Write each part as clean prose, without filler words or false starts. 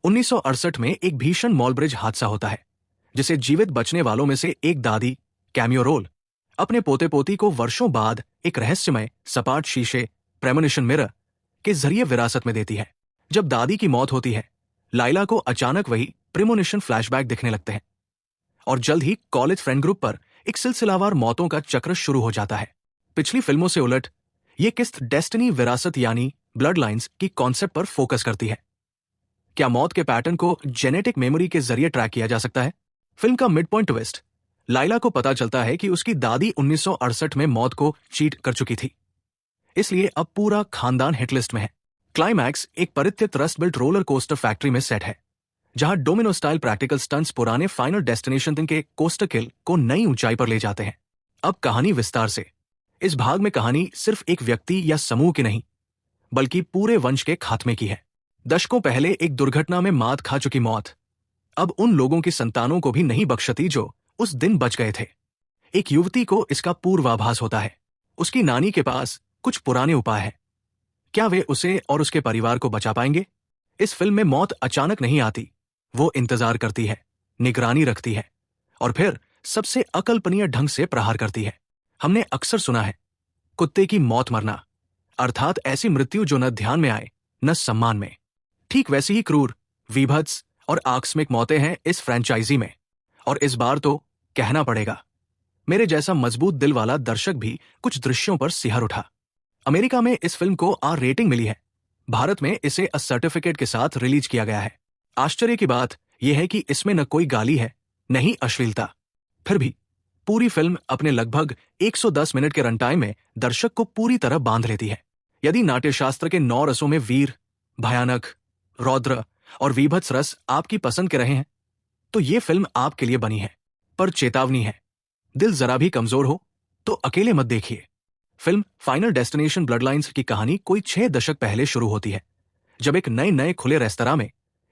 1968 में एक भीषण मॉल ब्रिज हादसा होता है, जिसे जीवित बचने वालों में से एक दादी, कैमियो रोल, अपने पोते पोती को वर्षों बाद एक रहस्यमय सपाट शीशे प्रेमोनिशन मिरर के जरिए विरासत में देती है। जब दादी की मौत होती है, लाइला को अचानक वही प्रेमोनिशन फ्लैशबैक दिखने लगते हैं और जल्द ही कॉलेज फ्रेंड ग्रुप पर एक सिलसिलावार मौतों का चक्र शुरू हो जाता है। पिछली फिल्मों से उलट ये किस्त डेस्टिनी विरासत यानी ब्लड लाइन्स की कॉन्सेप्ट पर फोकस करती है। क्या मौत के पैटर्न को जेनेटिक मेमोरी के जरिए ट्रैक किया जा सकता है? फिल्म का मिड पॉइंट ट्विस्ट, लाइला को पता चलता है कि उसकी दादी 1968 में मौत को चीट कर चुकी थी, इसलिए अब पूरा खानदान हिटलिस्ट में है। क्लाइमैक्स एक परित्यक्त rust built roller coaster factory में सेट है, जहां डोमिनो स्टाइल प्रैक्टिकल स्टंट्स पुराने फाइनल डेस्टिनेशन के कोस्टर किल को नई ऊंचाई पर ले जाते हैं। अब कहानी विस्तार से। इस भाग में कहानी सिर्फ एक व्यक्ति या समूह की नहीं, बल्कि पूरे वंश के खात्मे की है। दशकों पहले एक दुर्घटना में मात खा चुकी मौत अब उन लोगों की संतानों को भी नहीं बख्शती जो उस दिन बच गए थे। एक युवती को इसका पूर्वाभास होता है। उसकी नानी के पास कुछ पुराने उपाय हैं। क्या वे उसे और उसके परिवार को बचा पाएंगे? इस फिल्म में मौत अचानक नहीं आती, वो इंतजार करती है, निगरानी रखती है और फिर सबसे अकल्पनीय ढंग से प्रहार करती है। हमने अक्सर सुना है, कुत्ते की मौत मरना, अर्थात ऐसी मृत्यु जो न ध्यान में आए न सम्मान में। ठीक वैसी ही क्रूर, वीभत्स और आकस्मिक मौतें हैं इस फ्रेंचाइजी में। और इस बार तो कहना पड़ेगा, मेरे जैसा मजबूत दिल वाला दर्शक भी कुछ दृश्यों पर सिहर उठा। अमेरिका में इस फिल्म को आर रेटिंग मिली है। भारत में इसे अ सर्टिफिकेट के साथ रिलीज किया गया है। आश्चर्य की बात यह है कि इसमें न कोई गाली है, न ही अश्लीलता। फिर भी पूरी फिल्म अपने लगभग 110 मिनट के रन टाइम में दर्शक को पूरी तरह बांध लेती है। यदि नाट्यशास्त्र के 9 रसों में वीर, भयानक, रौद्र और वीभत्स रस आपकी पसंद के रहे हैं, तो ये फिल्म आपके लिए बनी है। पर चेतावनी है, दिल जरा भी कमजोर हो तो अकेले मत देखिए। फिल्म फाइनल डेस्टिनेशन ब्लडलाइंस की कहानी कोई 6 दशक पहले शुरू होती है, जब एक नए खुले रेस्तरां में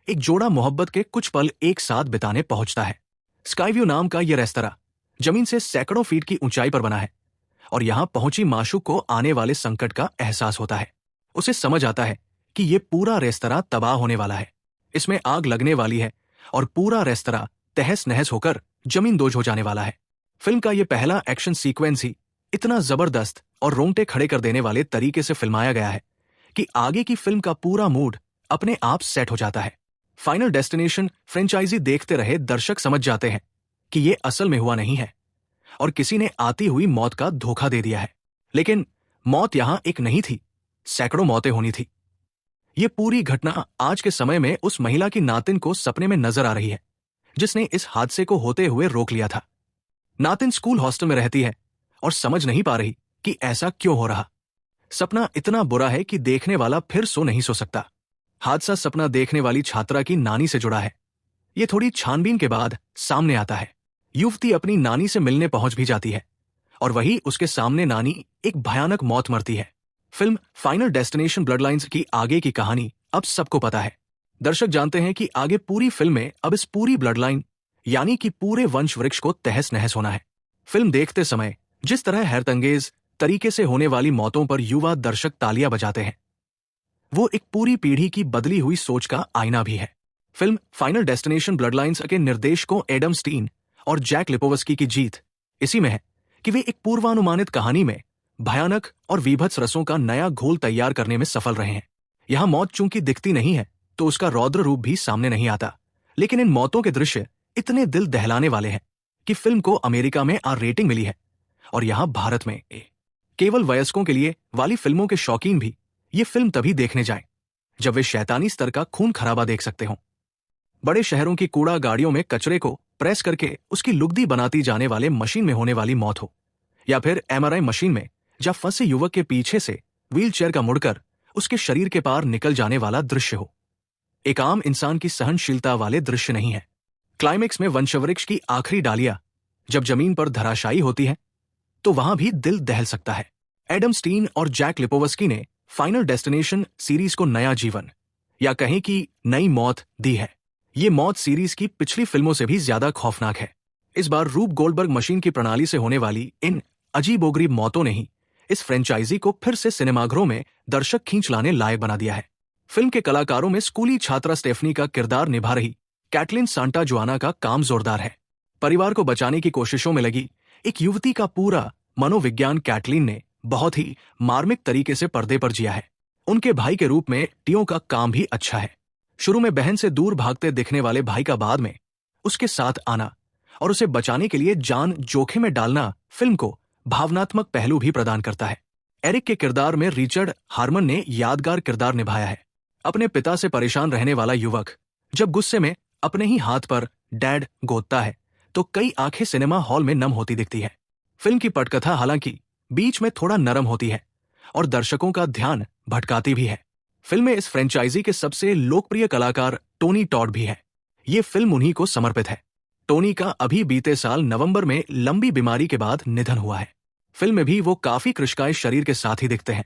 एक जोड़ा मोहब्बत के कुछ पल एक साथ बिताने पहुंचता है। स्काईव्यू नाम का यह रेस्तरां जमीन से सैकड़ों फीट की ऊंचाई पर बना है और यहां पहुंची माशूक को आने वाले संकट का एहसास होता है। उसे समझ आता है कि यह पूरा रेस्तरां तबाह होने वाला है, इसमें आग लगने वाली है और पूरा रेस्तरां तहस नहस होकर जमींदोज हो जाने वाला है। फिल्म का यह पहला एक्शन सीक्वेंस ही इतना जबरदस्त और रोंगटे खड़े कर देने वाले तरीके से फिल्माया गया है कि आगे की फिल्म का पूरा मूड अपने आप सेट हो जाता है। फाइनल डेस्टिनेशन फ्रेंचाइजी देखते रहे दर्शक समझ जाते हैं कि यह असल में हुआ नहीं है और किसी ने आती हुई मौत का धोखा दे दिया है। लेकिन मौत यहां एक नहीं थी, सैकड़ों मौतें होनी थी। ये पूरी घटना आज के समय में उस महिला की नातिन को सपने में नजर आ रही है, जिसने इस हादसे को होते हुए रोक लिया था। नातिन स्कूल हॉस्टल में रहती है और समझ नहीं पा रही कि ऐसा क्यों हो रहा। सपना इतना बुरा है कि देखने वाला फिर सो नहीं सो सकता। हादसा सपना देखने वाली छात्रा की नानी से जुड़ा है। ये थोड़ी छानबीन के बाद सामने आता है। युवती अपनी नानी से मिलने पहुंच भी जाती है और वही उसके सामने नानी एक भयानक मौत मरती है। फिल्म फाइनल डेस्टिनेशन ब्लडलाइंस की आगे की कहानी अब सबको पता है। दर्शक जानते हैं कि आगे पूरी फिल्म में अब इस पूरी ब्लडलाइन यानी कि पूरे वंश वृक्ष को तहस नहस होना है। फिल्म देखते समय जिस तरह हैरतंगेज तरीके से होने वाली मौतों पर युवा दर्शक तालियां बजाते हैं, वो एक पूरी पीढ़ी की बदली हुई सोच का आईना भी है। फिल्म फाइनल डेस्टिनेशन ब्लडलाइंस के निर्देशकों एडम स्टीन और जैक लिपोवस्की की जीत इसी में है कि वे एक पूर्वानुमानित कहानी में भयानक और वीभत्स रसों का नया घोल तैयार करने में सफल रहे हैं। यहां मौत चूंकि दिखती नहीं है तो उसका रौद्र रूप भी सामने नहीं आता, लेकिन इन मौतों के दृश्य इतने दिल दहलाने वाले हैं कि फिल्म को अमेरिका में आर रेटिंग मिली है और यहां भारत में केवल वयस्कों के लिए वाली फिल्मों के शौकीन भी ये फिल्म तभी देखने जाएं जब वे शैतानी स्तर का खून खराबा देख सकते हों। बड़े शहरों की कूड़ा गाड़ियों में कचरे को प्रेस करके उसकी लुगदी बनाती जाने वाले मशीन में होने वाली मौत हो, या फिर एमआरआई मशीन में जब फंसे युवक के पीछे से व्हीलचेयर का मुड़कर उसके शरीर के पार निकल जाने वाला दृश्य हो, एक आम इंसान की सहनशीलता वाले दृश्य नहीं है। क्लाइमेक्स में वंशवृक्ष की आखिरी डालियां जब जमीन पर धराशायी होती है तो वहां भी दिल दहल सकता है। एडम स्टीन और जैक लिपोवस्की ने फाइनल डेस्टिनेशन सीरीज को नया जीवन या कहें कि नई मौत दी है। ये मौत सीरीज की पिछली फिल्मों से भी ज्यादा खौफनाक है। इस बार रूप गोल्डबर्ग मशीन की प्रणाली से होने वाली इन अजीबोगरीब मौतों ने ही इस फ्रेंचाइजी को फिर से सिनेमाघरों में दर्शक खींच लाने लायक बना दिया है। फिल्म के कलाकारों में स्कूली छात्रा स्टेफनी का किरदार निभा रही कैटलिन सांटा जोआना का काम जोरदार है। परिवार को बचाने की कोशिशों में लगी एक युवती का पूरा मनोविज्ञान कैटलिन ने बहुत ही मार्मिक तरीके से पर्दे पर जिया है। उनके भाई के रूप में टियो का काम भी अच्छा है। शुरू में बहन से दूर भागते दिखने वाले भाई का बाद में उसके साथ आना और उसे बचाने के लिए जान जोखिम में डालना फिल्म को भावनात्मक पहलू भी प्रदान करता है। एरिक के किरदार में रिचर्ड हार्मन ने यादगार किरदार निभाया है। अपने पिता से परेशान रहने वाला युवक जब गुस्से में अपने ही हाथ पर डैड गोदता है तो कई आंखें सिनेमा हॉल में नम होती दिखती है। फिल्म की पटकथा हालांकि बीच में थोड़ा नरम होती है और दर्शकों का ध्यान भटकाती भी है। फिल्म में इस फ्रेंचाइजी के सबसे लोकप्रिय कलाकार टोनी टॉड भी है। ये फिल्म उन्हीं को समर्पित है। टोनी का अभी बीते साल नवंबर में लंबी बीमारी के बाद निधन हुआ है। फिल्म में भी वो काफी कृशकाय शरीर के साथ ही दिखते हैं,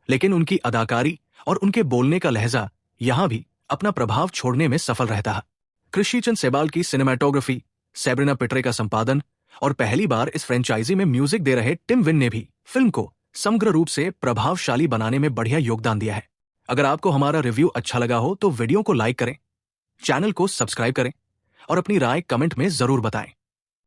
लेकिन उनकी अदाकारी और उनके बोलने का लहजा यहां भी अपना प्रभाव छोड़ने में सफल रहता है। क्रिश्चियन सेबाल की सिनेमेटोग्राफी, सैब्रिना पिट्रे का संपादन और पहली बार इस फ्रेंचाइजी में म्यूजिक दे रहे टिम विन ने भी फिल्म को समग्र रूप से प्रभावशाली बनाने में बढ़िया योगदान दिया है। अगर आपको हमारा रिव्यू अच्छा लगा हो तो वीडियो को लाइक करें, चैनल को सब्सक्राइब करें और अपनी राय कमेंट में जरूर बताएं।